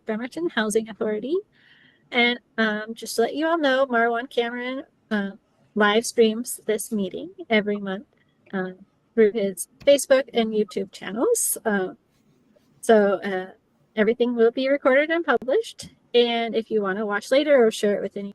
Bremerton Housing Authority. And just to let you all know, Marwan Cameron live streams this meeting every month through his Facebook and YouTube channels. So everything will be recorded and published. And if you want to watch later or share it with any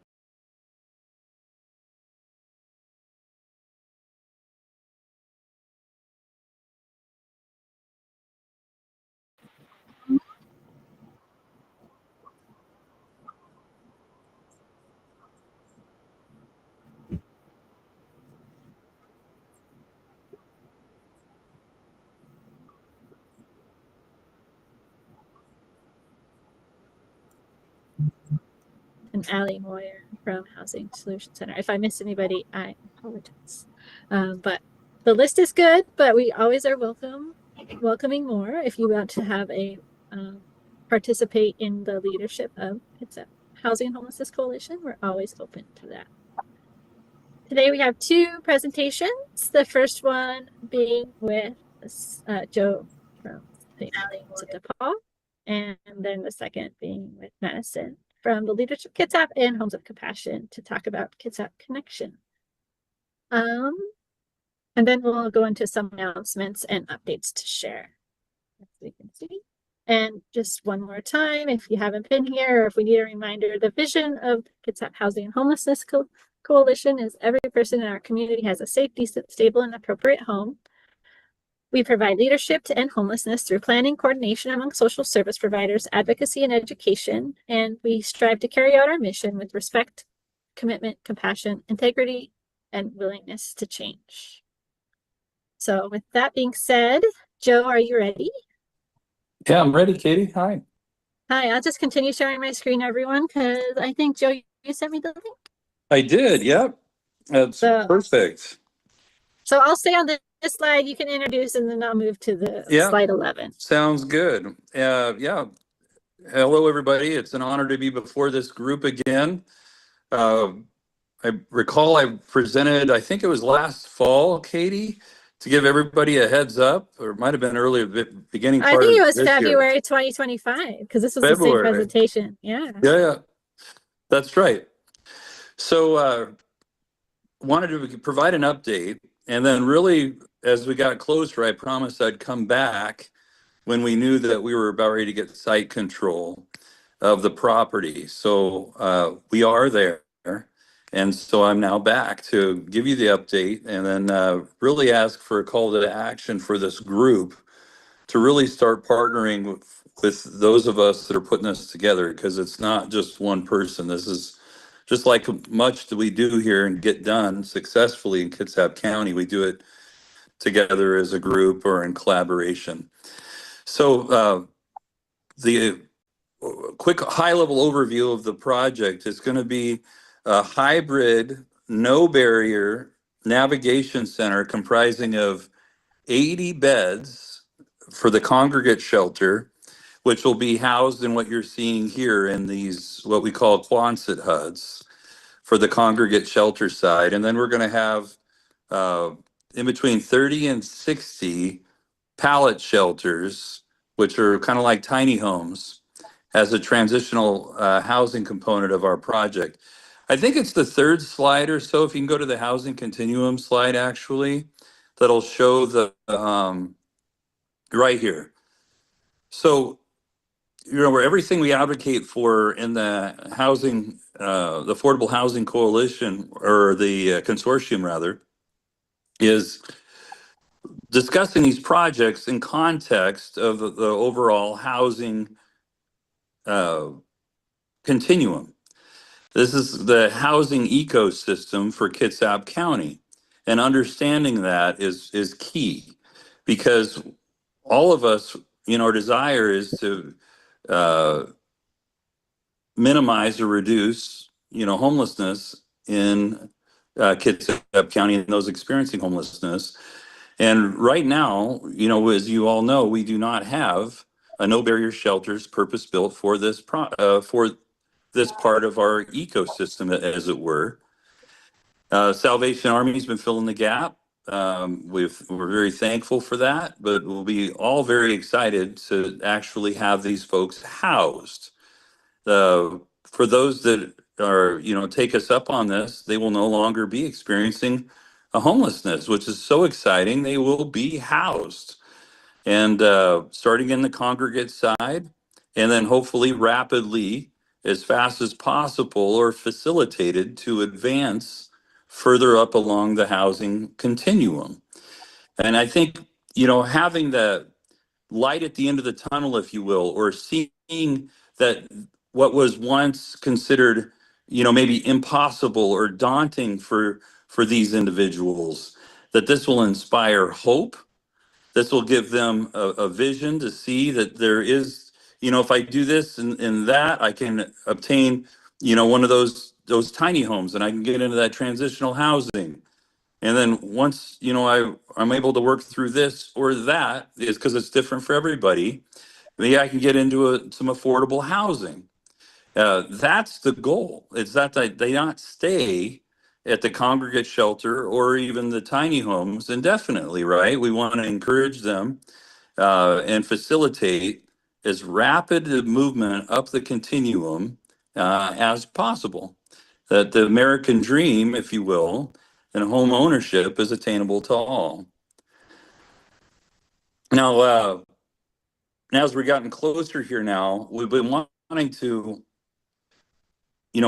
and Ali Moyer from Housing Solution Center. If I miss anybody, I apologize. But the list is good, but we always are welcoming more. If you want to have a participate in the leadership of Kitsap Housing and Homelessness Coalition, we're always open to that. Today we have two presentations. The first one being with Joe from Vincent de Paul, and then the second being with Madison from the Leadership Kitsap and Homes of Compassion to talk about Kitsap Connection. And then we'll go into some announcements and updates to share, as we can see. And just one more time, if you haven't been here, or if we need a reminder, the vision of Kitsap Housing and Homelessness Coalition is every person in our community has a safe, decent, stable, and appropriate home. We provide leadership to end homelessness through planning, coordination among social service providers, advocacy, and education. And we strive to carry out our mission with respect, commitment, compassion, integrity, and willingness to change. So with that being said, Joe, are you ready? Yeah, I'm ready, Katie. Hi. Hi, I'll just continue sharing my screen, everyone, because I think, Joe, you sent me the link. I did, yep. That's perfect. So I'll stay on this slide. You can introduce, and then I'll move to the slide 11. Sounds good. Yeah. Hello, everybody. It's an honor to be before this group again. I recall I presented, I think it was last fall, Katie, to give everybody a heads up, or it might have been earlier, beginning part of this year. I think it was February 2025, because this was the same presentation. Yeah, that's right. So wanted to provide an update, and then really, as we got closer, I promised I'd come back when we knew that we were about ready to get site control of the property. So we are there. And so I'm now back to give you the update, and then really ask for a call to action for this group to really start partnering with those of us that are putting this together, because it's not just one person. This is just like much that we do here and get done successfully in Kitsap County. We do it together as a group or in collaboration. So the quick high-level overview of the project is going to be a hybrid, no-barrier navigation center comprising of 80 beds for the congregate shelter, which will be housed in what you're seeing here in these, what we call Quonset huts for the congregate shelter side. And then we're going to have in between 30 and 60 pallet shelters, which are kind of like tiny homes, as a transitional housing component of our project. I think it's the third slide or so, if you can go to the housing continuum slide, actually, that'll show the, right here. So, where everything we advocate for in the housing, the Affordable Housing Coalition, or the consortium rather, is discussing these projects in context of the overall housing continuum. This is the housing ecosystem for Kitsap County, and understanding that is key, because all of us, our desire is to minimize or reduce, homelessness in Kitsap County and those experiencing homelessness. And right now, as you all know, we do not have a no barrier shelters purpose built for this this part of our ecosystem, as it were. Salvation Army's been filling the gap. We're very thankful for that, but we'll be all very excited to actually have these folks housed. For those that are, take us up on this, they will no longer be experiencing a homelessness, which is so exciting. They will be housed, and starting in the congregate side, and then hopefully rapidly, as fast as possible, or facilitated to advance further up along the housing continuum. And I think, having the light at the end of the tunnel, if you will, or seeing that what was once considered, maybe impossible or daunting for these individuals, that this will inspire hope. This will give them a vision to see that there is, if I do this and that, I can obtain, one of those tiny homes, and I can get into that transitional housing. And then once, I'm able to work through this or that, is because it's different for everybody. Maybe I can get into some affordable housing. That's the goal. It's that they not stay at the congregate shelter or even the tiny homes indefinitely, right? We want to encourage them and facilitate as rapid a movement up the continuum as possible. That the American dream, if you will, and home ownership is attainable to all. Now, as we're gotten closer here now, we've been wanting to,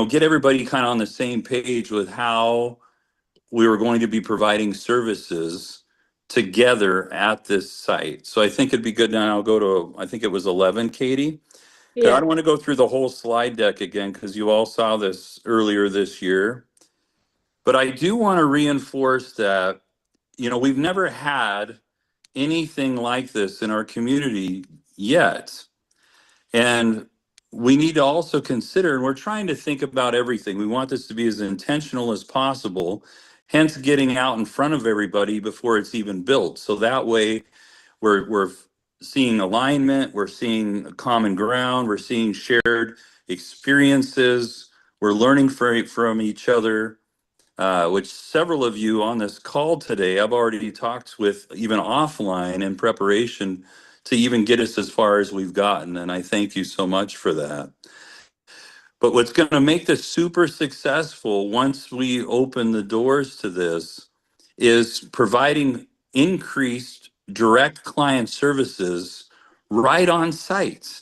get everybody kind of on the same page with how we were going to be providing services together at this site. So I think it'd be good now. I'll go to, I think it was 11, Katie. I Yeah. don't want to go through the whole slide deck again because you all saw this earlier this year. But I do want to reinforce that, we've never had anything like this in our community yet. And we need to also consider, and we're trying to think about everything. We want this to be as intentional as possible, hence getting out in front of everybody before it's even built. So that way we're seeing alignment, we're seeing common ground, we're seeing shared experiences, we're learning from each other, which several of you on this call today, I've already talked with even offline in preparation to even get us as far as we've gotten. And I thank you so much for that. But what's going to make this super successful once we open the doors to this is providing increased direct client services right on site,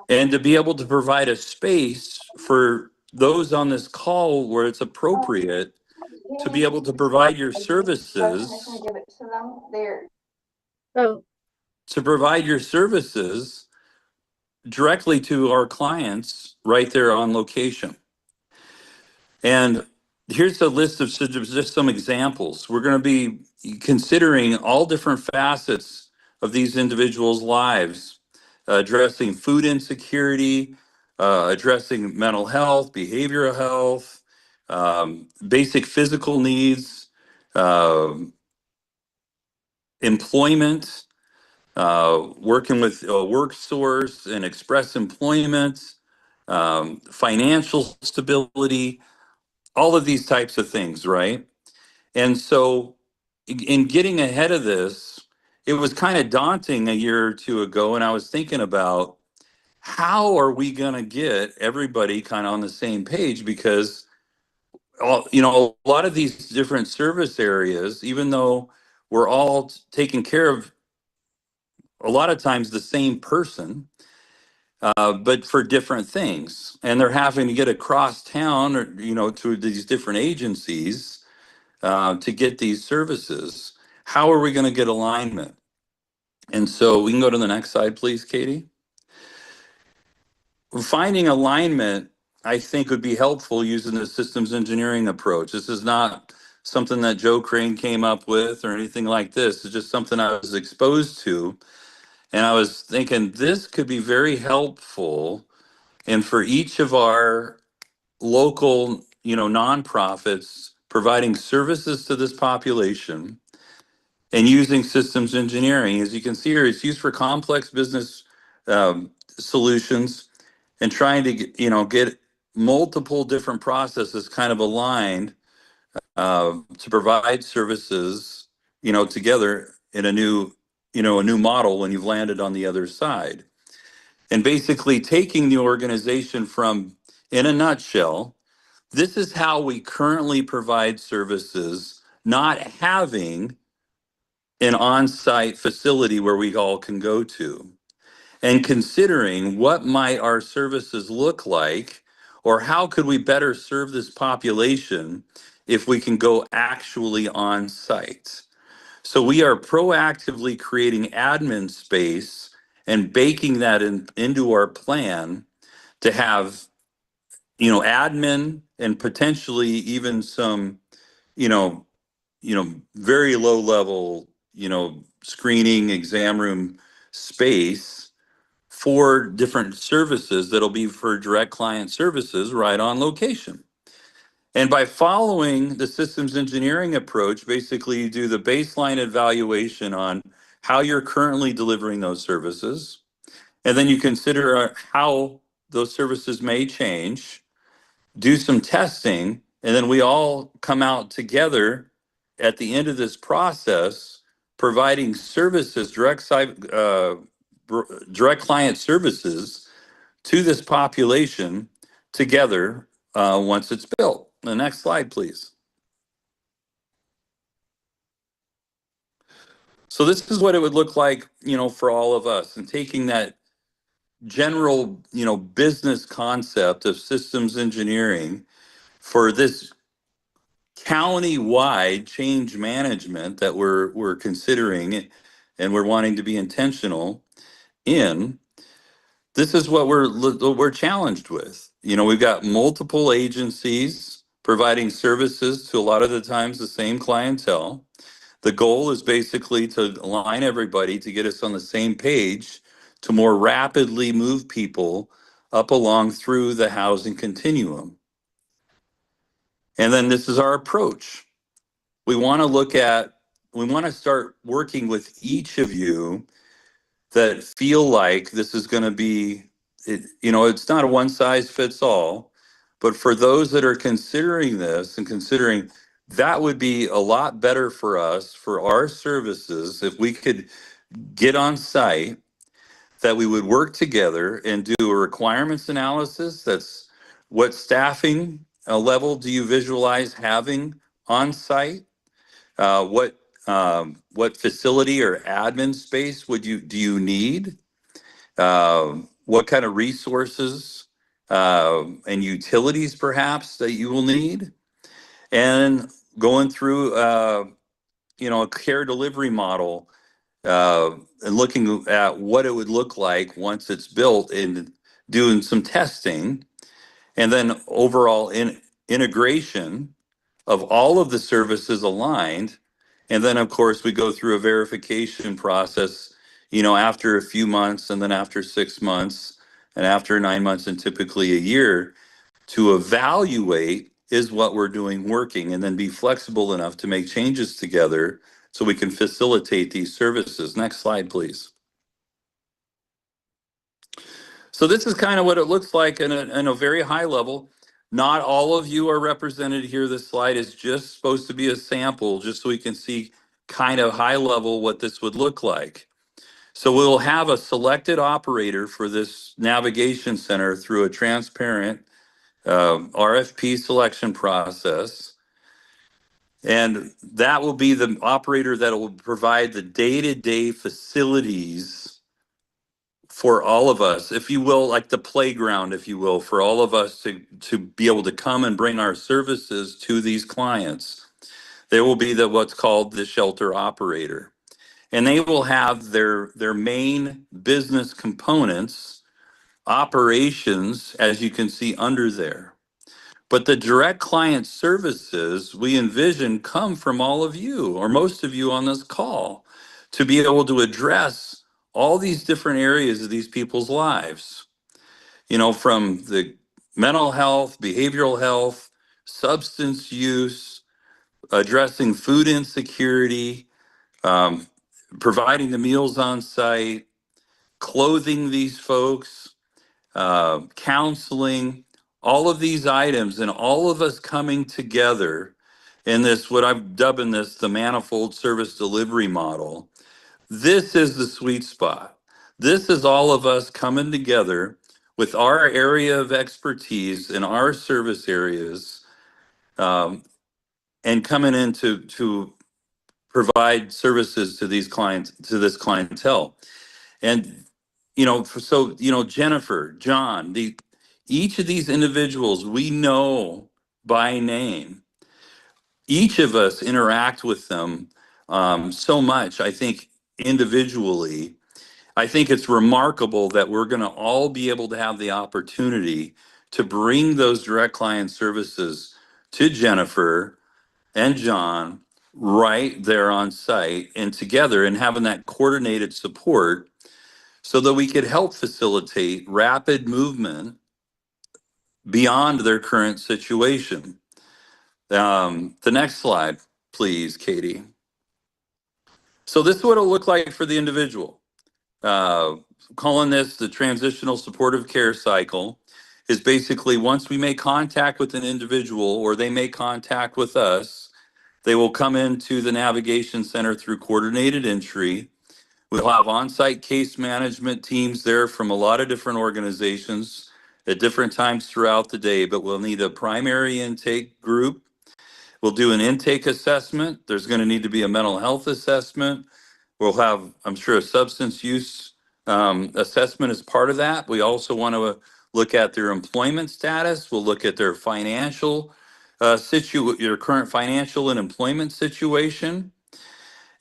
and to be able to provide a space for those on this call where it's appropriate to be able to provide your services, Oh, to provide your services directly to our clients right there on location. And here's a list of just some examples. We're going to be considering all different facets of these individuals' lives, addressing food insecurity, addressing mental health, behavioral health, basic physical needs, employment, working with work source and express employment, financial stability, all of these types of things, right? And so in getting ahead of this, it was kind of daunting a year or two ago. And I was thinking about how are we going to get everybody kind of on the same page? Because, a lot of these different service areas, even though we're all taking care of a lot of times the same person, but for different things. And they're having to get across town or, to these different agencies to get these services. How are we going to get alignment? And so we can go to the next slide, please, Katie. Finding alignment, I think, would be helpful using the systems engineering approach. This is not something that Joe Crain came up with or anything like this. It's just something I was exposed to. And I was thinking this could be very helpful. And for each of our local, nonprofits providing services to this population and using systems engineering, as you can see here, it's used for complex business solutions and trying to get multiple different processes kind of aligned to provide services, together in a new model when you've landed on the other side. and basically taking the organization from, in a nutshell, this is how we currently provide services, not having an on-site facility where we all can go to, and considering what might our services look like, or how could we better serve this population if we can go actually on site. So we are proactively creating admin space and baking that into our plan to have, admin and potentially even some, you know, very low level, screening exam room space for different services that'll be for direct client services right on location. And by following the systems engineering approach, basically you do the baseline evaluation on how you're currently delivering those services. And then you consider how those services may change, do some testing, and then we all come out together at the end of this process, providing services, direct client services to this population together once it's built. The next slide, please. So this is what it would look like, for all of us, and taking that general, business concept of systems engineering for this county-wide change management that we're considering and we're wanting to be intentional in. This is what we're challenged with. We've got multiple agencies providing services to a lot of the times the same clientele. The goal is basically to align everybody to get us on the same page to more rapidly move people up along through the housing continuum. And then this is our approach. We want to start working with each of you that feel like this is going to be, it's not a one size fits all, but for those that are considering this and considering that would be a lot better for us, for our services, if we could get on site, that we would work together and do a requirements analysis. That's what staffing level do you visualize having on site? What facility or admin space do you need? What kind of resources and utilities perhaps that you will need? And going through a care delivery model and looking at what it would look like once it's built and doing some testing, and then overall integration of all of the services aligned. And then, of course, we go through a verification process, after a few months, and then after 6 months, and after 9 months, and typically a year, to evaluate is what we're doing working, and then be flexible enough to make changes together so we can facilitate these services. Next slide, please. So this is kind of what it looks like in a very high level. Not all of you are represented here. This slide is just supposed to be a sample, just so we can see kind of high level what this would look like. So we'll have a selected operator for this navigation center through a transparent RFP selection process. And that will be the operator that will provide the day-to-day facilities for all of us, if you will, like the playground, if you will, for all of us to be able to come and bring our services to these clients. They will be what's called the shelter operator. And they will have their main business components, operations, as you can see under there. But the direct client services we envision come from all of you, or most of you on this call, to be able to address all these different areas of these people's lives. From the mental health, behavioral health, substance use, addressing food insecurity, um, providing the meals on site, clothing these folks, counseling, all of these items, and all of us coming together in this, what I'm dubbing this, the manifold service delivery model. This is the sweet spot. This is all of us coming together with our area of expertise in our service areas, and coming in to provide services to these clients, to this clientele. And, Jennifer, John, each of these individuals we know by name. Each of us interact with them so much, I think, individually. I think it's remarkable that we're going to all be able to have the opportunity to bring those direct client services to Jennifer and John right there on site and together, and having that coordinated support so that we could help facilitate rapid movement beyond their current situation. The next slide, please, Katie. So this is what it'll look like for the individual. Calling this the transitional supportive care cycle is basically once we make contact with an individual or they make contact with us, they will come into the navigation center through coordinated entry. We'll have on-site case management teams there from a lot of different organizations at different times throughout the day, but we'll need a primary intake group. We'll do an intake assessment. There's going to need to be a mental health assessment. We'll have, I'm sure, a substance use assessment as part of that. We also want to look at their employment status. We'll look at their your current financial and employment situation.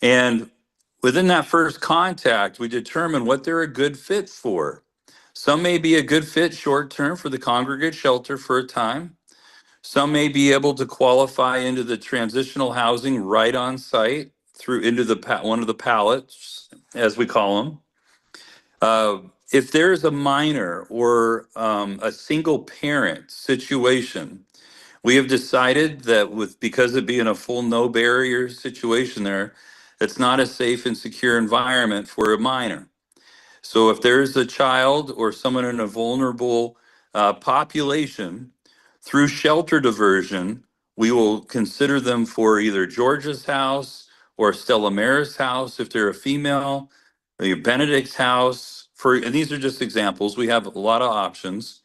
And within that first contact, we determine what they're a good fit for. Some may be a good fit short term for the congregate shelter for a time. Some may be able to qualify into the transitional housing right on site through into one of the pallets, as we call them. If there's a minor or a single parent situation, we have decided that because it being a full no barrier situation there, it's not a safe and secure environment for a minor. So if there's a child or someone in a vulnerable population, through shelter diversion, we will consider them for either Georgia's house or Stella Maris house if they're a female, or Benedict's house. And these are just examples. We have a lot of options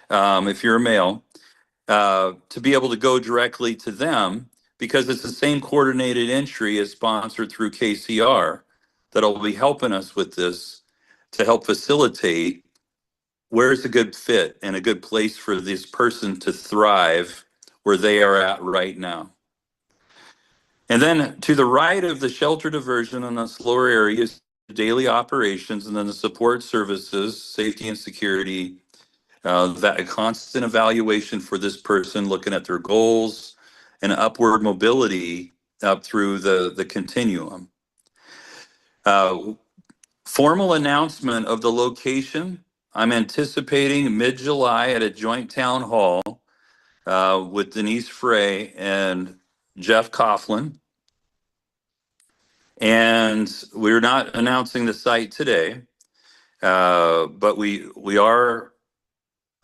if you're a male, to be able to go directly to them, because it's the same coordinated entry as sponsored through KCR that'll be helping us with this to help facilitate where's a good fit and a good place for this person to thrive where they are at right now. And then to the right of the shelter diversion in the slower areas, daily operations, and then the support services, safety and security, that constant evaluation for this person, looking at their goals and upward mobility up through the continuum. Formal announcement of the location, I'm anticipating mid-July at a joint town hall with Denise Frey and Jeff Coughlin. And we're not announcing the site today, but we are.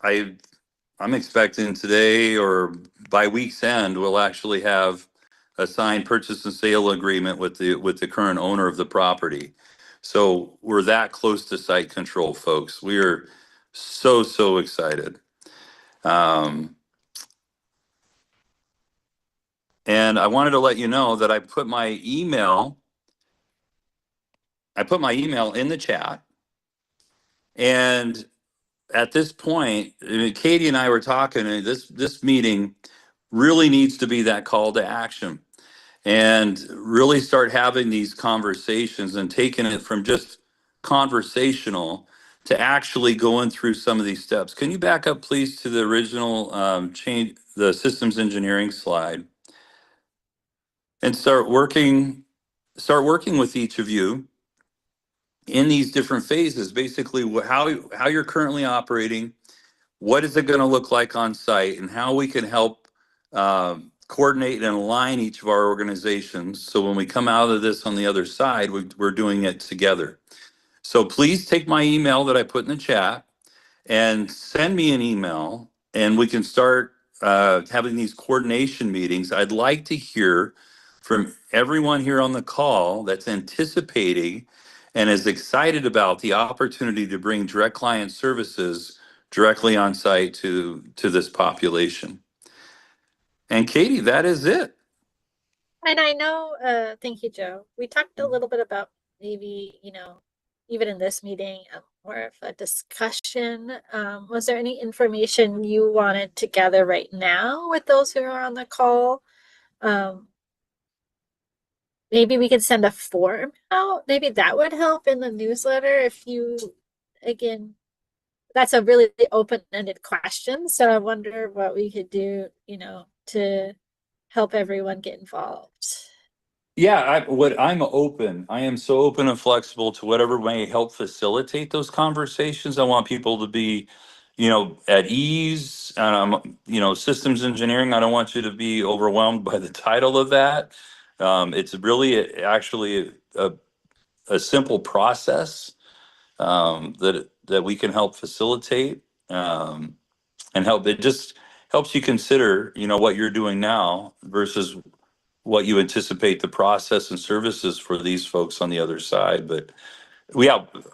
I'm expecting today or by week's end we'll actually have a signed purchase and sale agreement with the current owner of the property. So we're that close to site control, folks. We are so excited. And I wanted to let you know that I put my email in the chat. And at this point, Katie and I were talking, and this meeting really needs to be that call to action and really start having these conversations and taking it from just conversational to actually going through some of these steps. Can you back up, please, to the original the systems engineering slide, and start working with each of you in these different phases, basically how you're currently operating, what is it going to look like on site, and how we can help coordinate and align each of our organizations. So when we come out of this on the other side, we're doing it together. So please take my email that I put in the chat and send me an email, and we can start having these coordination meetings. I'd like to hear from everyone here on the call that's anticipating and is excited about the opportunity to bring direct client services directly on site to this population. And Katie, that is it. And I know, thank you, Joe. We talked a little bit about maybe, even in this meeting, more of a discussion. Was there any information you wanted to gather right now with those who are on the call? Maybe we could send a form out. Maybe that would help in the newsletter if you, again, that's a really open-ended question. So I wonder what we could do, to help everyone get involved. Yeah, I'm open. I am so open and flexible to whatever may help facilitate those conversations. I want people to be, at ease. Systems engineering. I don't want you to be overwhelmed by the title of that. It's really actually a simple process that we can help facilitate, and help. It just helps you consider, what you're doing now versus what you anticipate the process and services for these folks on the other side. But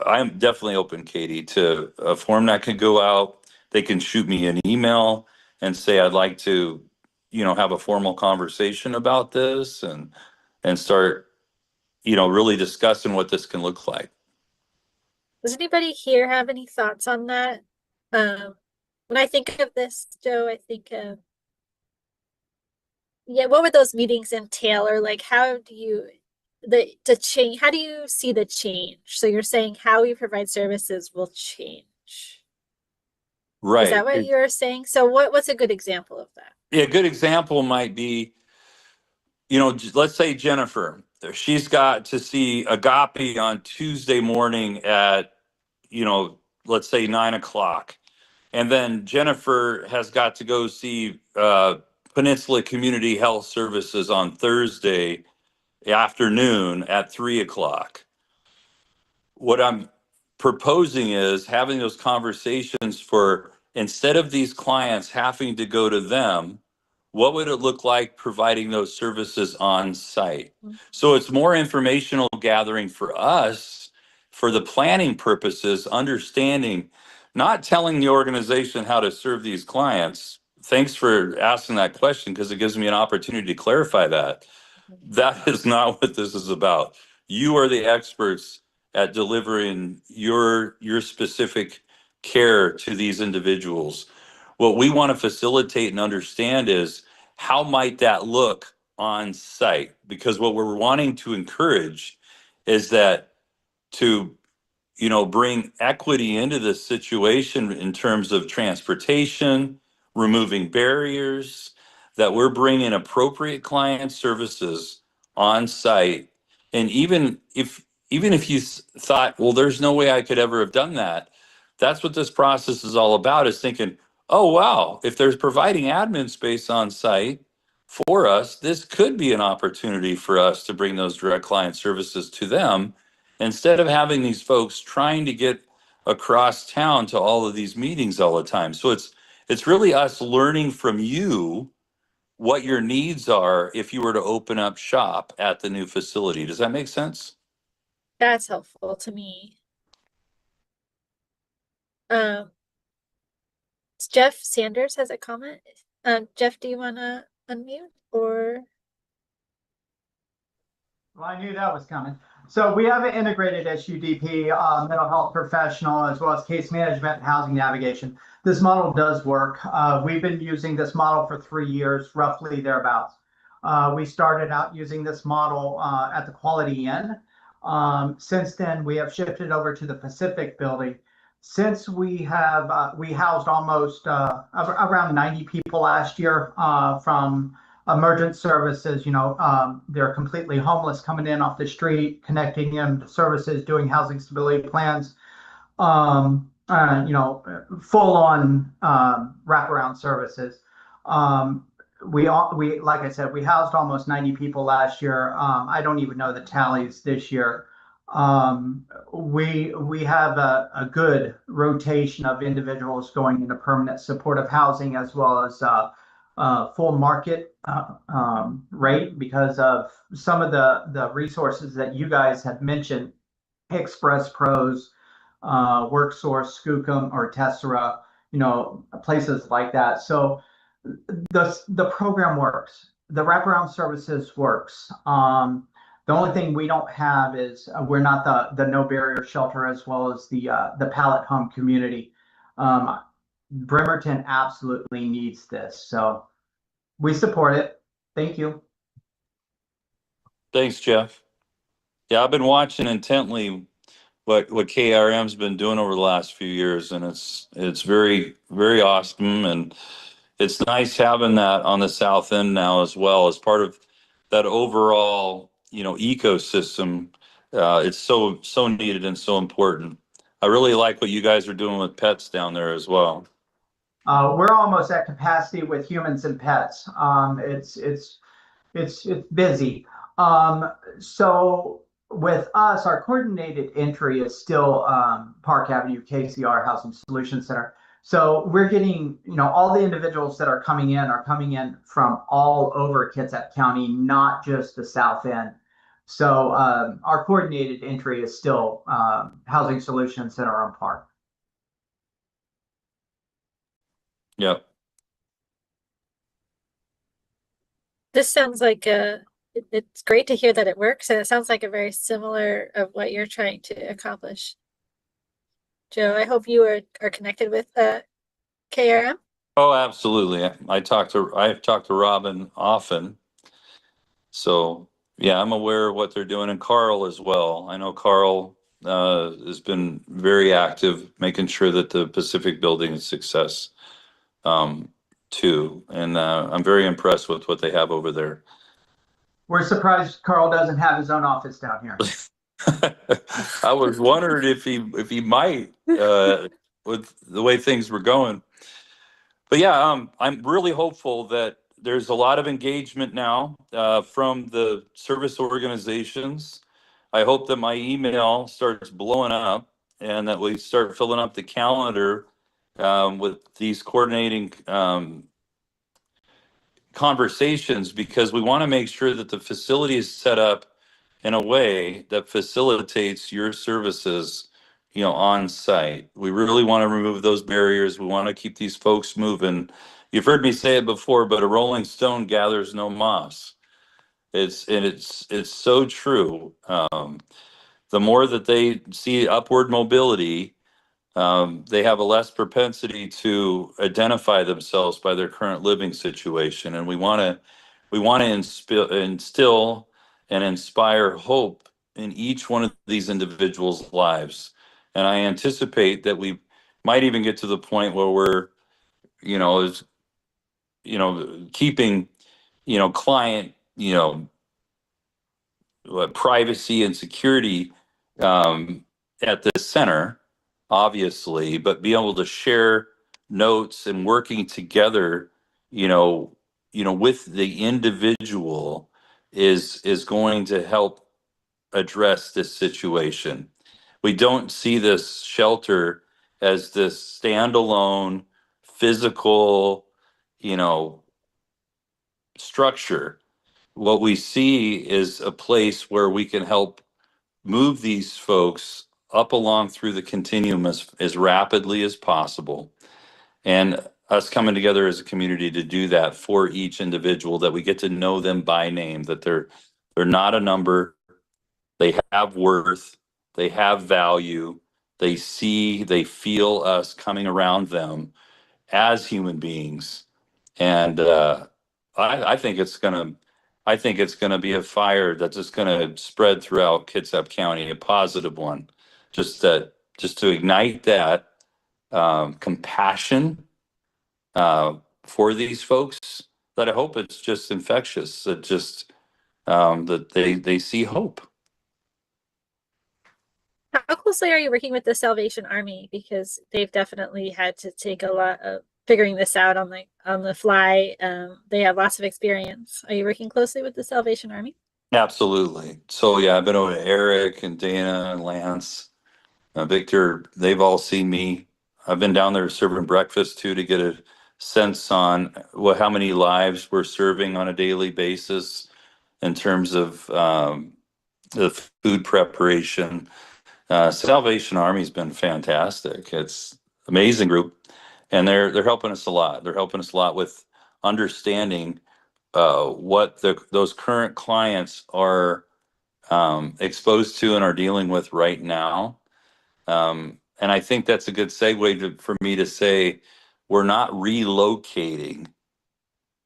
I'm definitely open, Katie, to a form that can go out. They can shoot me an email and say, I'd like to, have a formal conversation about this and start, really discussing what this can look like. Does anybody here have any thoughts on that? When I think of this, Joe, I think of, what would those meetings entail? Or like, how do you how do you see the change? So you're saying how we provide services will change. Right. Is that what you're saying? So what's a good example of that? Yeah, a good example might be, let's say Jennifer, she's got to see Agape on Tuesday morning at, let's say 9 o'clock. And then Jennifer has got to go see Peninsula Community Health Services on Thursday afternoon at 3 o'clock. What I'm proposing is having those conversations for, instead of these clients having to go to them, what would it look like providing those services on site? So it's more informational gathering for us for the planning purposes, understanding, not telling the organization how to serve these clients. Thanks for asking that question, because it gives me an opportunity to clarify that. That is not what this is about. You are the experts at delivering your specific care to these individuals. What we want to facilitate and understand is, how might that look on site? Because what we're wanting to encourage is that to bring equity into this situation in terms of transportation, removing barriers, that we're bringing appropriate client services on site. And even if you thought, well, there's no way I could ever have done that, that's what this process is all about, is thinking, oh, wow, if there's providing admin space on site for us, this could be an opportunity for us to bring those direct client services to them, instead of having these folks trying to get across town to all of these meetings all the time. So it's really us learning from you what your needs are if you were to open up shop at the new facility. Does that make sense? That's helpful to me. Jeff Sanders has a comment. Jeff, do you want to unmute or? Well, I knew that was coming. So we have an integrated SUDP, mental health professional, as well as case management and housing navigation. This model does work. We've been using this model for 3 years, roughly thereabouts. We started out using this model at the Quality Inn. Since then, we have shifted over to the Pacific building. Since we housed almost around 90 people last year from emergent services. They're completely homeless, coming in off the street, connecting them to services, doing housing stability plans, full on wraparound services. We like I said, we housed almost 90 people last year. I don't even know the tallies this year. We have a good rotation of individuals going into permanent supportive housing, as well as full market rate, because of some of the resources that you guys have mentioned Express Pros, WorkSource, Skookum, or Tessera, places like that. So the program works. The wraparound services works. The only thing we don't have is we're not the no barrier shelter as well as the pallet home community. Um, Bremerton absolutely needs this, so we support it. Thank you. Thanks, Jeff. Yeah, I've been watching intently what KRM's been doing over the last few years, and it's very, very awesome, and it's nice having that on the south end now as well as part of that overall, ecosystem. It's so needed and so important. I really like what you guys are doing with pets down there as well. We're almost at capacity with humans and pets. It's busy. So with us, our coordinated entry is still Park Avenue KCR Housing Solutions Center. So we're getting, all the individuals that are coming in from all over Kitsap County, not just the south end. So our coordinated entry is still Housing Solutions Center on Park. Yep. This sounds like it's great to hear that it works, and it sounds like a very similar of what you're trying to accomplish. Joe, I hope you are connected with KRM. Oh, absolutely. I've talked to Robin often. So yeah, I'm aware of what they're doing, and Carl as well. I know Carl has been very active, making sure that the Pacific Building is success too. And I'm very impressed with what they have over there. We're surprised Carl doesn't have his own office down here. I was wondering if he might with the way things were going. But yeah, I'm really hopeful that there's a lot of engagement now from the service organizations. I hope that my email starts blowing up and that we start filling up the calendar with these coordinating conversations, because we want to make sure that the facility is set up in a way that facilitates your services, on site. We really want to remove those barriers. We want to keep these folks moving. You've heard me say it before, but a rolling stone gathers no moss. It's so true. The more that they see upward mobility, they have a less propensity to identify themselves by their current living situation, and we want to instill and inspire hope in each one of these individuals' lives. And I anticipate that we might even get to the point where we're, is keeping, client, privacy and security at the center, obviously, but be able to share notes and working together, with the individual is going to help address this situation. We don't see this shelter as this standalone physical, structure. What we see is a place where we can help move these folks up along through the continuum as rapidly as possible. And us coming together as a community to do that for each individual, that we get to know them by name, that they're not a number, they have worth, they have value, they feel us coming around them as human beings. And I think it's gonna be a fire that's just gonna spread throughout Kitsap County, a positive one. Just to ignite that compassion for these folks. That I hope it's just infectious. That just that they see hope. How closely are you working with the Salvation Army? Because they've definitely had to take a lot of figuring this out on the fly. They have lots of experience. Are you working closely with the Salvation Army? Absolutely. So yeah, I've been over to Eric and Dana and Lance, Victor. They've all seen me. I've been down there serving breakfast too, to get a sense on how many lives we're serving on a daily basis in terms of the food preparation. Salvation Army's been fantastic. It's amazing group, and they're helping us a lot. They're helping us a lot with understanding what those current clients are exposed to and are dealing with right now. And I think that's a good segue for me to say we're not relocating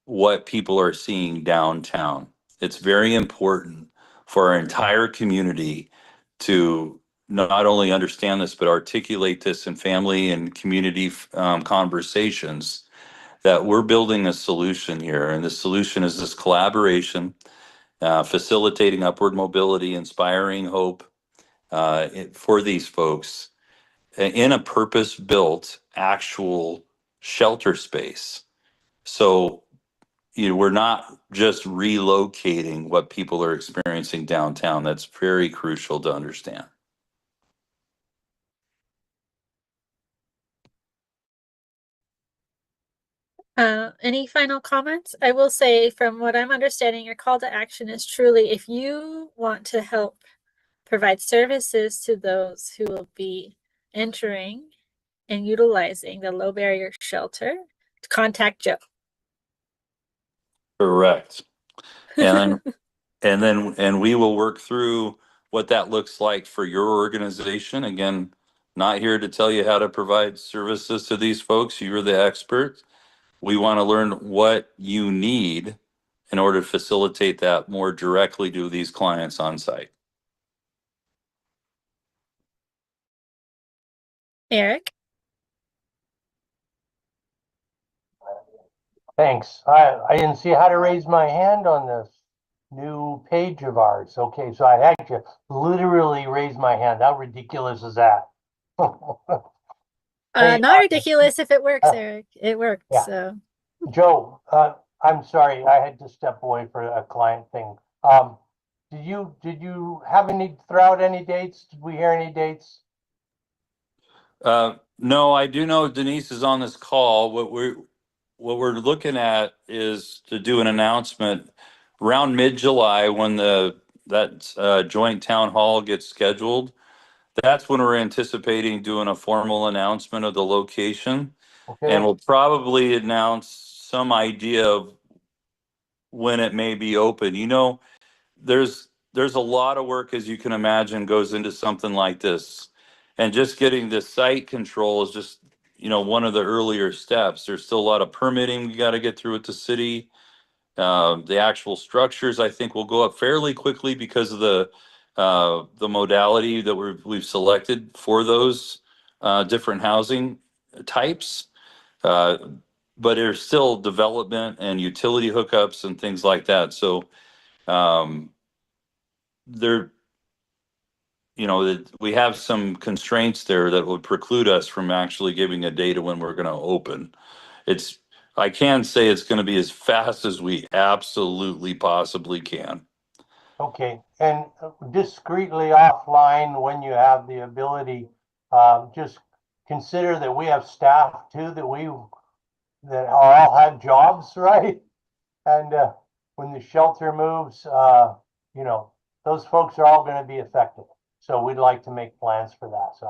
what people are seeing downtown. It's very important for our entire community to not only understand this, but articulate this in family and community conversations that we're building a solution here. And the solution is this collaboration, facilitating upward mobility, inspiring hope for these folks in a purpose built actual shelter space. So we're not just relocating what people are experiencing downtown. That's very crucial to understand. Any final comments? I will say, from what I'm understanding, your call to action is truly if you want to help provide services to those who will be entering and utilizing the low barrier shelter, to contact Joe. Correct. And and we will work through what that looks like for your organization. Again, not here to tell you how to provide services to these folks. You're the expert. We want to learn what you need in order to facilitate that more directly to these clients on site. Eric? Thanks. I didn't see how to raise my hand on this new page of ours. Okay, so I had to literally raise my hand. How ridiculous is that? Hey, Not ridiculous if it works, Eric. It worked. Yeah. So Joe, I'm sorry, I had to step away for a client thing. Did you have throw out any dates? Did we hear any dates? No, I do know Denise is on this call. What we're looking at is to do an announcement around mid-July when that joint town hall gets scheduled. That's when we're anticipating doing a formal announcement of the location. Okay. And we'll probably announce some idea of when it may be open. There's a lot of work, as you can imagine, goes into something like this. And just getting the site control is just, one of the earlier steps. There's still a lot of permitting we got to get through with the city. The actual structures, I think, will go up fairly quickly because of the modality that we've selected for those different housing types. But there's still development and utility hookups and things like that. So there, we have some constraints there that would preclude us from actually giving a date of when we're going to open. I can say it's going to be as fast as we absolutely possibly can. Okay, and discreetly offline, when you have the ability, just consider that we have staff too that all have jobs, right? And when the shelter moves, those folks are all going to be affected. So we'd like to make plans for that. So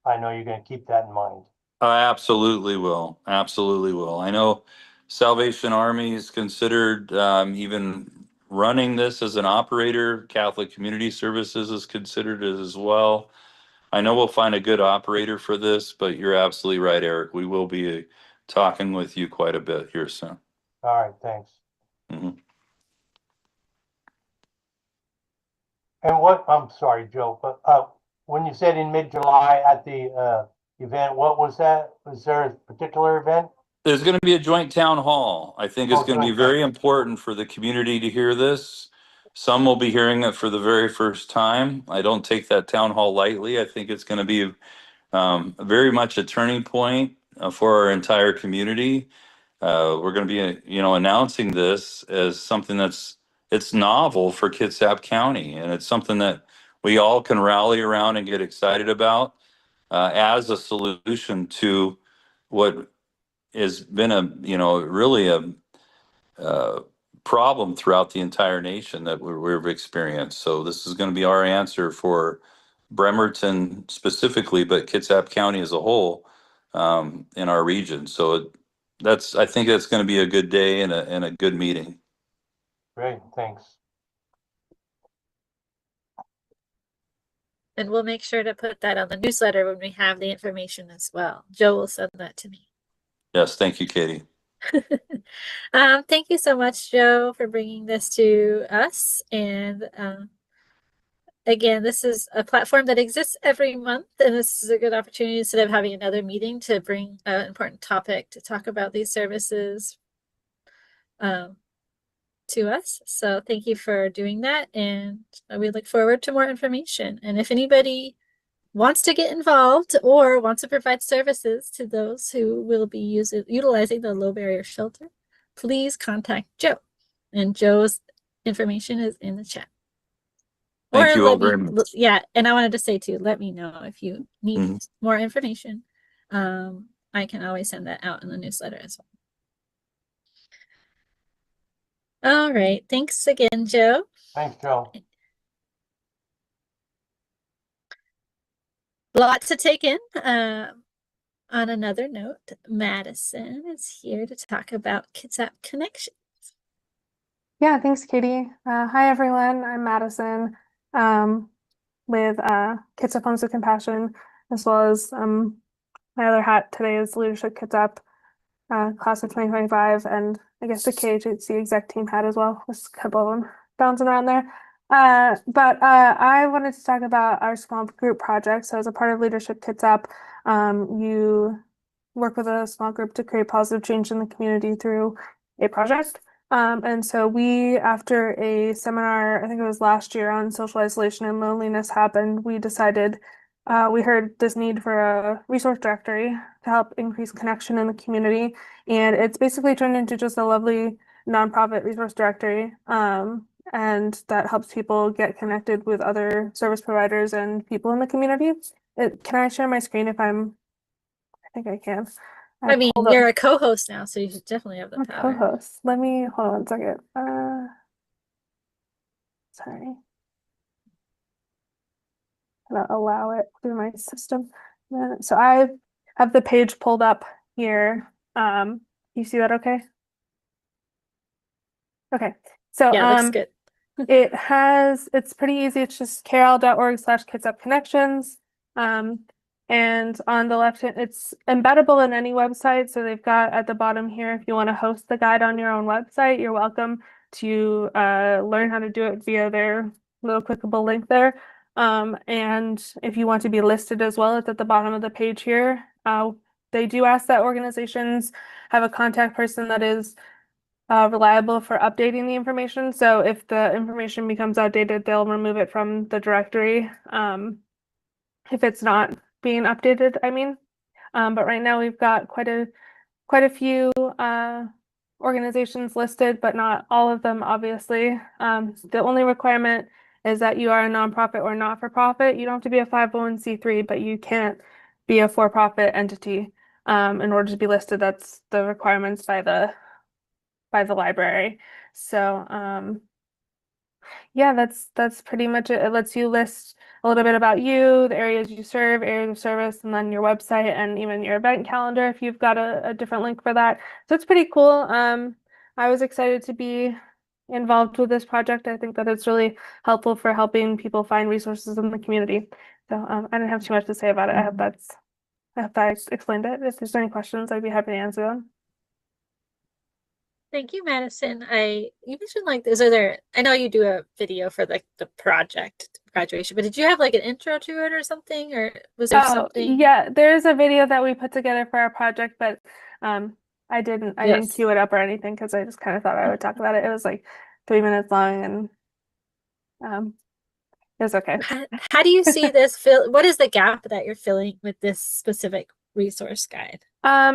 I know you're going to keep that in mind. I absolutely will. Absolutely will. I know Salvation Army is considered even running this as an operator. Catholic Community Services is considered as well. I know we'll find a good operator for this, but you're absolutely right, Eric. We will be talking with you quite a bit here soon. All right, thanks. Mhm. And I'm sorry, Joe, but when you said in mid-July at the event, what was that? Was there a particular event? There's going to be a joint town hall. I think it's going to be joint. very important for the community to hear this. Some will be hearing it for the very first time. I don't take that town hall lightly. I think it's going to be very much a turning point for our entire community. We're going to be, announcing this as something it's novel for Kitsap County, and it's something that we all can rally around and get excited about as a solution to what has been really a problem throughout the entire nation that we've experienced. So this is going to be our answer for Bremerton specifically, but Kitsap County as a whole in our region. So I think that's going to be a good day and a good meeting. Great, thanks. And we'll make sure to put that on the newsletter when we have the information as well. Joe will send that to me. Yes, thank you, Katie. Thank you so much, Joe, for bringing this to us. And again, this is a platform that exists every month, and this is a good opportunity instead of having another meeting to bring an important topic to talk about these services to us. So thank you for doing that, and we look forward to more information. And if anybody wants to get involved or wants to provide services to those who will be utilizing the low barrier shelter, please contact Joe. And Joe's information is in the chat. Thank you all very much. Yeah, and I wanted to say too, let me know if you need more information. I can always send that out in the newsletter as well. All right, thanks again, Joe. Thanks, Joe. Lots to take in. On another note, Madison is here to talk about Kitsap Connections. Yeah, thanks, Katie. Hi, everyone. I'm Madison with Kitsap Homes of Compassion, as well as my other hat today is Leadership Kitsap Class of 2025, and I guess the Khhc exec team hat as well. There's a couple of them bouncing around there. But I wanted to talk about our small group project. So as a part of Leadership Kitsap, you work with a small group to create positive change in the community through a project. And so we, after a seminar, I think it was last year on social isolation and loneliness happened, we decided we heard this need for a resource directory to help increase connection in the community. And it's basically turned into just a lovely nonprofit resource directory. And that helps people get connected with other service providers and people in the community. Can I share my screen if I think I can. I mean, you're a co-host now, so you should definitely have the power. Co-host. Let me hold on 1 second. Sorry. I'm gonna allow it through my system. So I have the page pulled up here. You see that okay? Okay. So yeah, looks good. it's pretty easy. It's just carol.org/Kitsap Connections. And on the left hand, it's embeddable in any website. So they've got at the bottom here, if you want to host the guide on your own website, you're welcome to learn how to do it via their little clickable link there. And if you want to be listed as well, it's at the bottom of the page here. They do ask that organizations have a contact person that is reliable for updating the information. So if the information becomes outdated, they'll remove it from the directory. If it's not being updated, I mean. But right now we've got quite a few organizations listed, but not all of them, obviously. The only requirement is that you are a nonprofit or not-for-profit. You don't have to be a 501c3, but you can't be a for-profit entity in order to be listed. That's the requirements by the library. So yeah, that's pretty much it. It lets you list a little bit about you, the areas you serve, areas of service, and then your website and even your event calendar if you've got a different link for that. So it's pretty cool. I was excited to be involved with this project. I think that it's really helpful for helping people find resources in the community. So I didn't have too much to say about it. I hope that explained it. If there's any questions, I'd be happy to answer them. Thank you, Madison. You mentioned like this other, I know you do a video for like the project graduation, but did you have like an intro to it or something, or was there something? Yeah, there's a video that we put together for our project, but I didn't queue it up or anything because I just kind of thought I would talk about it. It was like 3 minutes long and it was okay. How do you see this what is the gap that you're filling with this specific resource guide?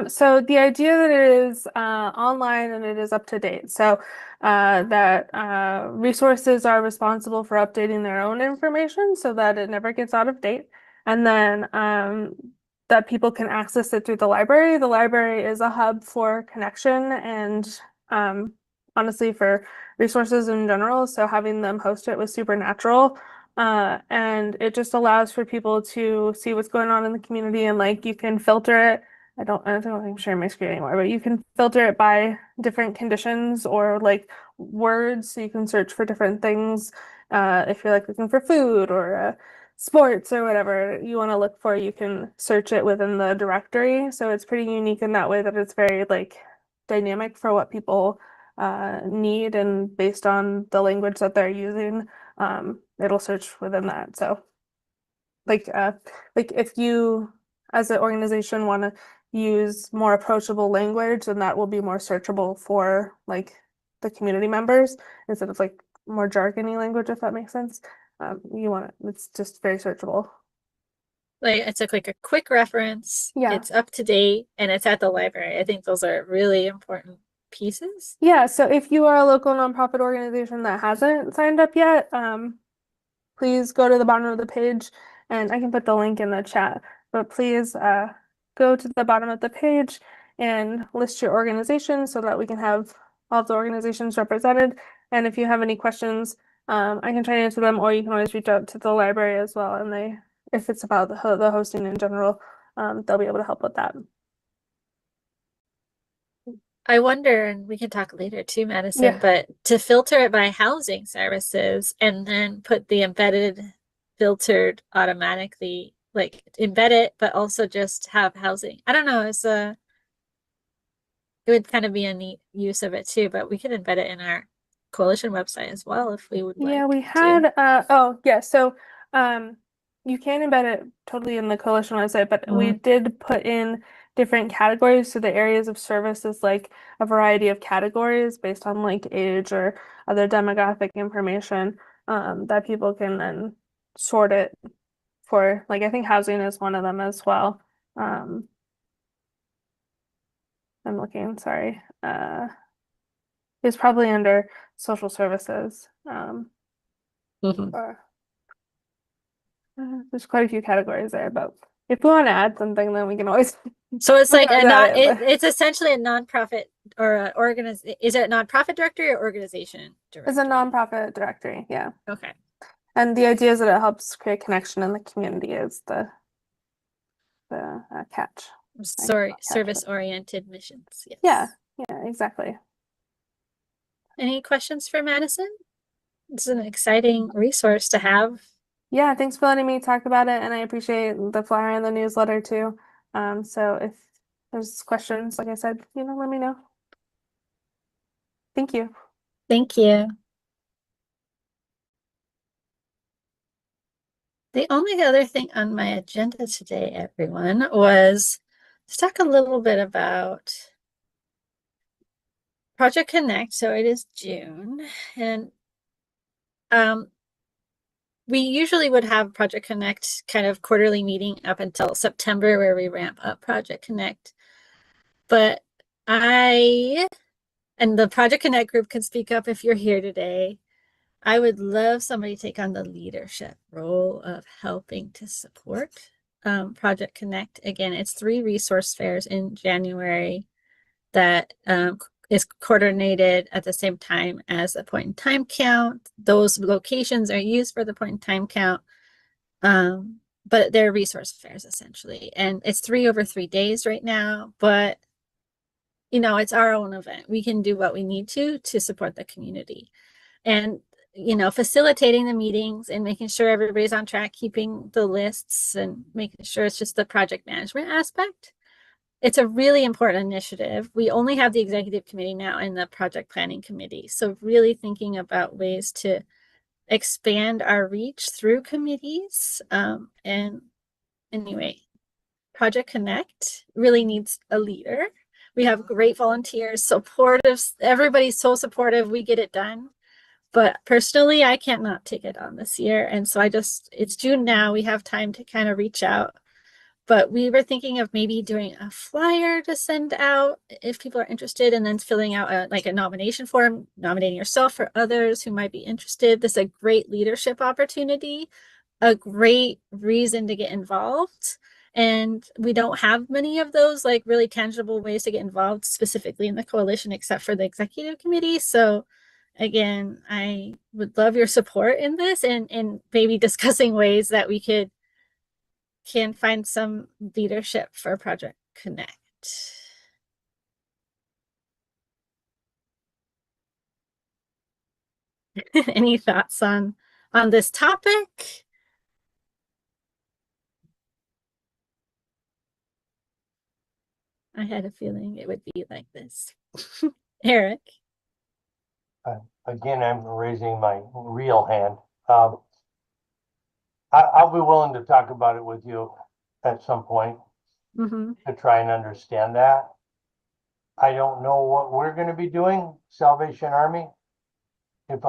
So the idea that it is online and it is up to date. So that resources are responsible for updating their own information so that it never gets out of date. And then that people can access it through the library. The library is a hub for connection and honestly for resources in general. So having them host it was super natural. And it just allows for people to see what's going on in the community, and like you can filter it. I don't think I'm sharing my screen anymore, but you can filter it by different conditions or like words. So you can search for different things. If you're like looking for food or sports or whatever you want to look for, you can search it within the directory. So it's pretty unique in that way that it's very like dynamic for what people need, and based on the language that they're using, it'll search within that. So like if you as an organization want to use more approachable language, then that will be more searchable for like the community members instead of like more jargony language, if that makes sense. It's just very searchable. Like it's like a quick reference. Yeah. It's up to date and it's at the library. I think those are really important pieces. Yeah, so if you are a local nonprofit organization that hasn't signed up yet, please go to the bottom of the page, and I can put the link in the chat, but please go to the bottom of the page and list your organization so that we can have all of the organizations represented. And if you have any questions, I can try to answer them, or you can always reach out to the library as well. And if it's about the hosting in general, they'll be able to help with that. I wonder, and we can talk later too, Madison, Yeah. but to filter it by housing services and then put the embedded filtered automatically, like embed it, but also just have housing. I don't know, it would kind of be a neat use of it too, but we could embed it in our coalition website as well if we would Yeah, like we to. had oh yeah, so you can embed it totally in the coalition website, but we did put in different categories. So the areas of service is like a variety of categories based on like age or other demographic information that people can then sort it for. Like I think housing is one of them as well. I'm looking, sorry. It's probably under social services. Or there's quite a few categories there, but if we want to add something, then we can always. So it's like it's essentially a nonprofit or a is it a nonprofit directory or organization directory? It's a nonprofit directory, yeah. Okay. And the idea is that it helps create connection in the community is the catch. Sorry, service-oriented missions. Yes. Yeah, exactly. Any questions for Madison? It's an exciting resource to have. Yeah, thanks for letting me talk about it, and I appreciate the flyer and the newsletter too. So if there's questions, like I said, let me know. Thank you. Thank you. The only other thing on my agenda today, everyone, was to talk a little bit about Project Connect. So it is June, and we usually would have Project Connect kind of quarterly meeting up until September where we ramp up Project Connect. But and the Project Connect group can speak up if you're here today. I would love somebody to take on the leadership role of helping to support Project Connect. Again, it's 3 resource fairs in January that is coordinated at the same time as the point in time count. Those locations are used for the point in time count, but they're resource fairs essentially. And it's 3 over 3 days right now, but it's our own event. We can do what we need to support the community. And facilitating the meetings and making sure everybody's on track, keeping the lists and making sure it's just the project management aspect. It's a really important initiative. We only have the executive committee now and the project planning committee. So really thinking about ways to expand our reach through committees. And anyway, Project Connect really needs a leader. We have great volunteers, supportive. Everybody's so supportive. We get it done. But personally, I can't not take it on this year. And so it's June now. We have time to kind of reach out. But we were thinking of maybe doing a flyer to send out if people are interested, and then filling out a nomination form, nominating yourself for others who might be interested. This is a great leadership opportunity, a great reason to get involved. And we don't have many of those like really tangible ways to get involved specifically in the coalition, except for the executive committee. So again, I would love your support in this and maybe discussing ways that we can find some leadership for Project Connect. Any thoughts on this topic? I had a feeling it would be like this. Eric. Again, I'm raising my real hand. I'll be willing to talk about it with you at some point Mm-hmm. to try and understand that. I don't know what we're going to be doing, Salvation Army. If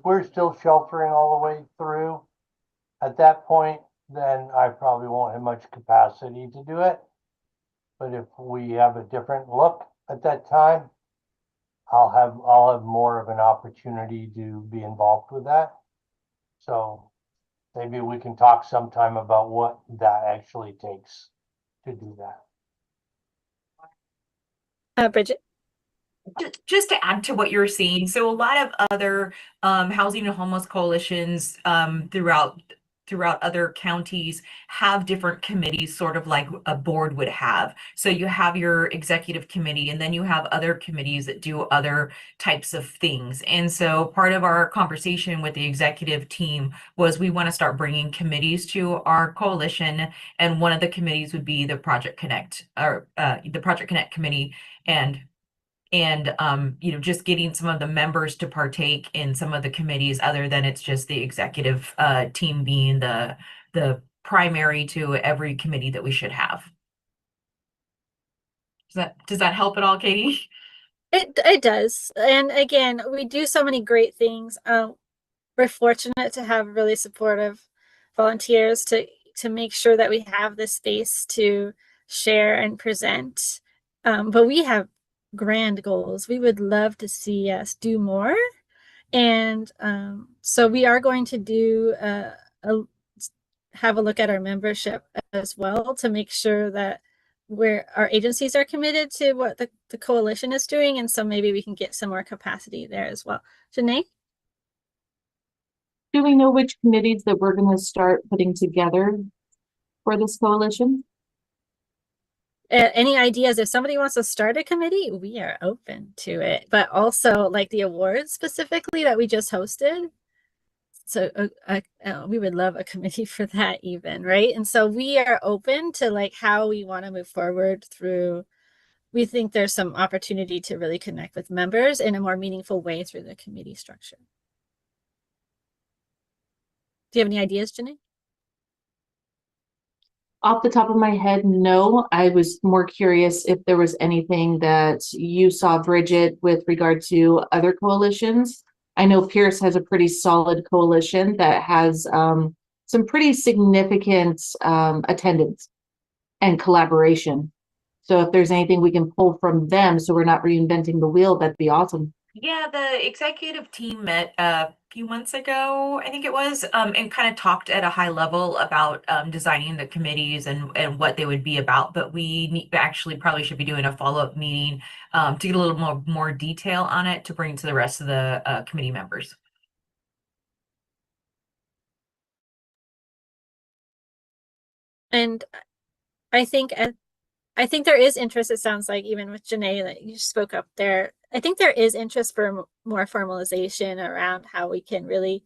we're still sheltering all the way through, at that point, then I probably won't have much capacity to do it. But if we have a different look at that time, I'll have more of an opportunity to be involved with that. So maybe we can talk sometime about what that actually takes to do that. Bridget. Just to add to what you're saying, so a lot of other housing and homeless coalitions throughout other counties have different committees, sort of like a board would have. So you have your executive committee, and then you have other committees that do other types of things. And so part of our conversation with the executive team was we want to start bringing committees to our coalition, and one of the committees would be the Project Connect, or the Project Connect committee, and just getting some of the members to partake in some of the committees other than it's just the executive team being the primary to every committee that we should have. Does that help at all, Katie? It does. And again, we do so many great things. We're fortunate to have really supportive volunteers to make sure that we have the space to share and present. But we have grand goals. We would love to see us do more. And so we are going to do have a look at our membership as well to make sure that our agencies are committed to what the coalition is doing. And so maybe we can get some more capacity there as well. Janae? Do we know which committees that we're going to start putting together for this coalition? Any ideas? If somebody wants to start a committee, we are open to it. But also, like the awards specifically that we just hosted, so we would love a committee for that even, right? And so we are open to like how we want to move forward through. We think there's some opportunity to really connect with members in a more meaningful way through the committee structure. Do you have any ideas, Janae? Off the top of my head, no. I was more curious if there was anything that you saw, Bridget, with regard to other coalitions. I know Pierce has a pretty solid coalition that has some pretty significant attendance and collaboration. So if there's anything we can pull from them so we're not reinventing the wheel, that'd be awesome. Yeah, the executive team met a few months ago, I think it was, and kind of talked at a high level about designing the committees and what they would be about. But we actually probably should be doing a follow-up meeting to get a little more detail on it to bring to the rest of the committee members. And I think there is interest, it sounds like, even with Janae that you spoke up there. I think there is interest for more formalization around how we can really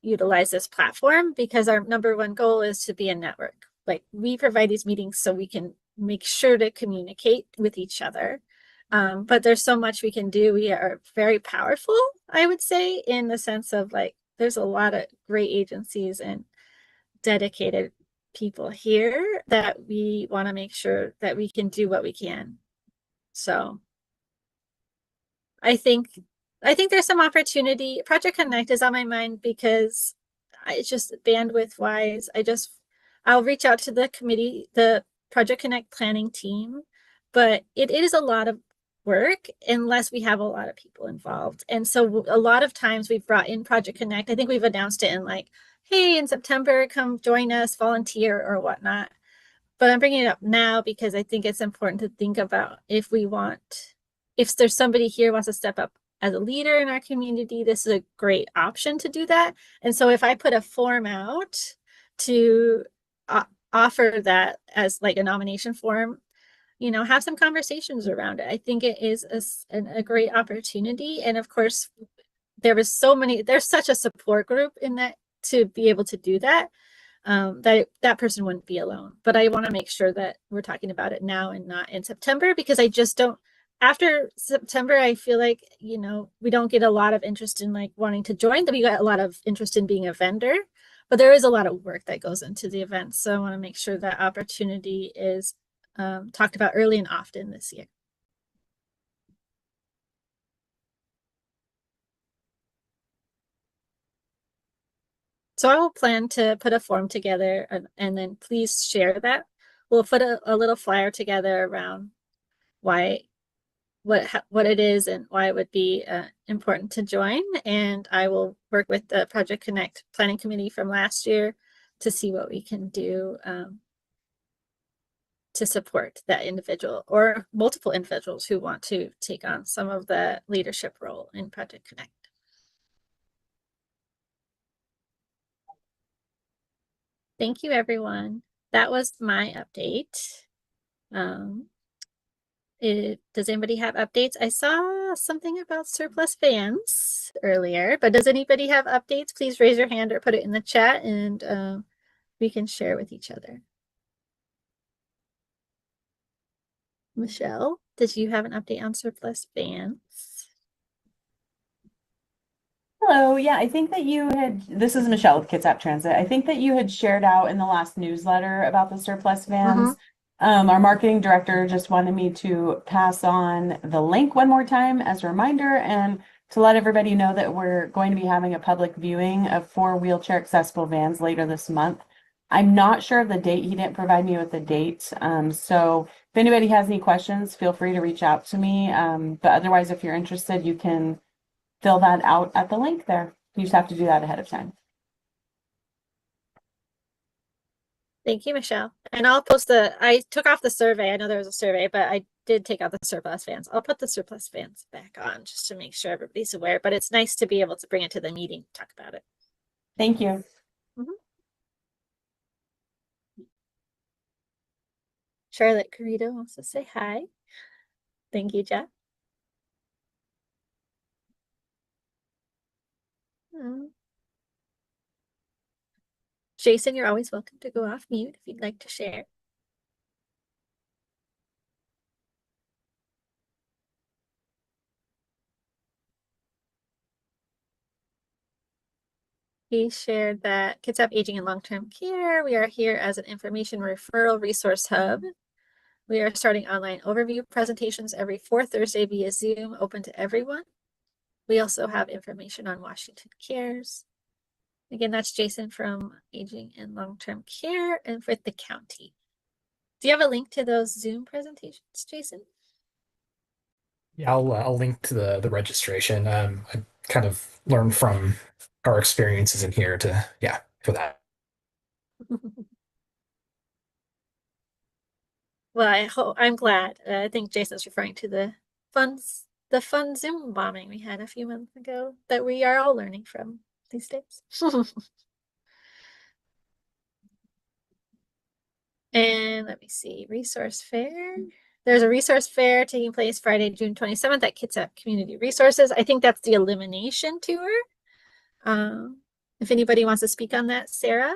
utilize this platform, because our number one goal is to be a network. Like, we provide these meetings so we can make sure to communicate with each other. But there's so much we can do. We are very powerful, I would say, in the sense of like, there's a lot of great agencies and dedicated people here that we want to make sure that we can do what we can. So I think there's some opportunity. Project Connect is on my mind because it's just bandwidth wise. I'll reach out to the committee, the Project Connect planning team, but it is a lot of work unless we have a lot of people involved. And so a lot of times we've brought in Project Connect. I think we've announced it in like, hey, in September, come join us, volunteer or whatnot. But I'm bringing it up now because I think it's important to think about if there's somebody here who wants to step up as a leader in our community, this is a great option to do that. And so if I put a form out to offer that as like a nomination form, you know, have some conversations around it. I think it is a great opportunity. And of course, there's such a support group in that to be able to do that, that person wouldn't be alone. But I want to make sure that we're talking about it now and not in September, because I just don't, after September, I feel like, you know, we don't get a lot of interest in like wanting to join, but we got a lot of interest in being a vendor. But there is a lot of work that goes into the event. So I want to make sure that opportunity is talked about early and often this year. So I will plan to put a form together and then please share that. We'll put a little flyer together around why, what it is and why it would be important to join. And I will work with the Project Connect planning committee from last year to see what we can do to support that individual or multiple individuals who want to take on some of the leadership role in Project Connect. Thank you, everyone. That was my update. Does anybody have updates? I saw something about surplus vans earlier, but does anybody have updates? Please raise your hand or put it in the chat and we can share with each other. Michelle, did you have an update on surplus vans? Hello, yeah, I think that you had, this is Michelle with Kitsap Transit. I think that you had shared out in the last newsletter about the surplus vans. Our marketing director just wanted me to pass on the link one more time as a reminder and to let everybody know that we're going to be having a public viewing of 4 wheelchair accessible vans later this month. I'm not sure of the date. He didn't provide me with the date. So if anybody has any questions, feel free to reach out to me. But otherwise, if you're interested, you can fill that out at the link there. You just have to do that ahead of time. Thank you, Michelle. And I'll post I took off the survey. I know there was a survey, but I did take out the surplus vans. I'll put the surplus vans back on just to make sure everybody's aware, but it's nice to be able to bring it to the meeting, talk about it. Thank you. Charlotte Carrito wants to say hi. Thank you, Jeff. Jason, you're always welcome to go off mute if you'd like to share. He shared that Kitsap Aging and Long-Term Care, we are here as an information referral resource hub. We are starting online overview presentations every 4th Thursday via Zoom, open to everyone. We also have information on Washington Cares. Again, that's Jason from Aging and Long-Term Care and with the county. Do you have a link to those Zoom presentations, Jason? Yeah, I'll link to the registration. I kind of learned from our experiences in here to, yeah, for that. Well, I'm glad. I think Jason's referring to the fun Zoom bombing we had a few months ago that we are all learning from these days. And let me see, resource fair. There's a resource fair taking place Friday, June 27th at Kitsap Community Resources. I think that's the elimination tour. If anybody wants to speak on that, Sarah.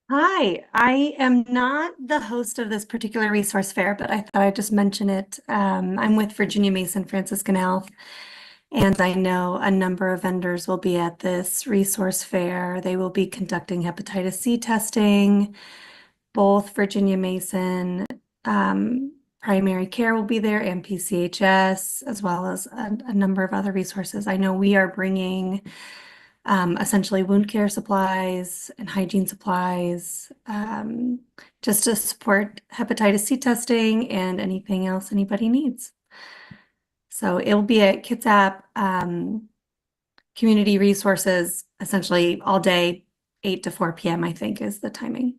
Hi, I am not the host of this particular resource fair, but I thought I'd just mention it. I'm with Virginia Mason Franciscan Health, and I know a number of vendors will be at this resource fair. They will be conducting hepatitis C testing. Both Virginia Mason Primary Care will be there and PCHS, as well as a number of other resources. I know we are bringing essentially wound care supplies and hygiene supplies, just to support hepatitis C testing and anything else anybody needs. So it will be at Kitsap Community Resources, essentially all day, 8 to 4 p.m., I think is the timing.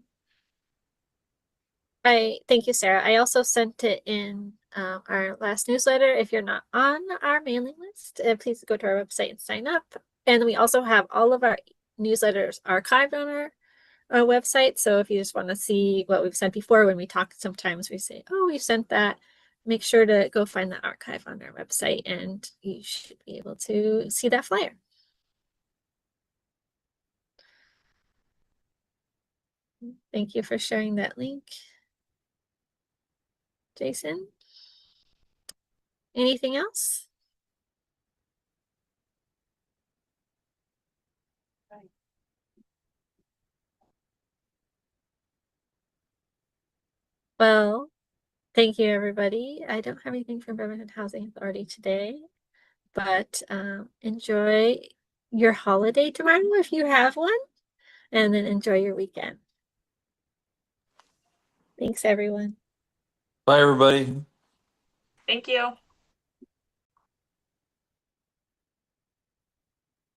Thank you, Sarah. I also sent it in our last newsletter. If you're not on our mailing list, please go to our website and sign up. And we also have all of our newsletters archived on our website. So if you just want to see what we've sent before, when we talk, sometimes we say, oh, we sent that. Make sure to go find the archive on our website and you should be able to see that flyer. Thank you for sharing that link, Jason. Anything else? Well, thank you, everybody. I don't have anything from Birmingham Housing Authority today, but enjoy your holiday tomorrow if you have one, and then enjoy your weekend. Thanks, everyone. Bye, everybody. Thank you.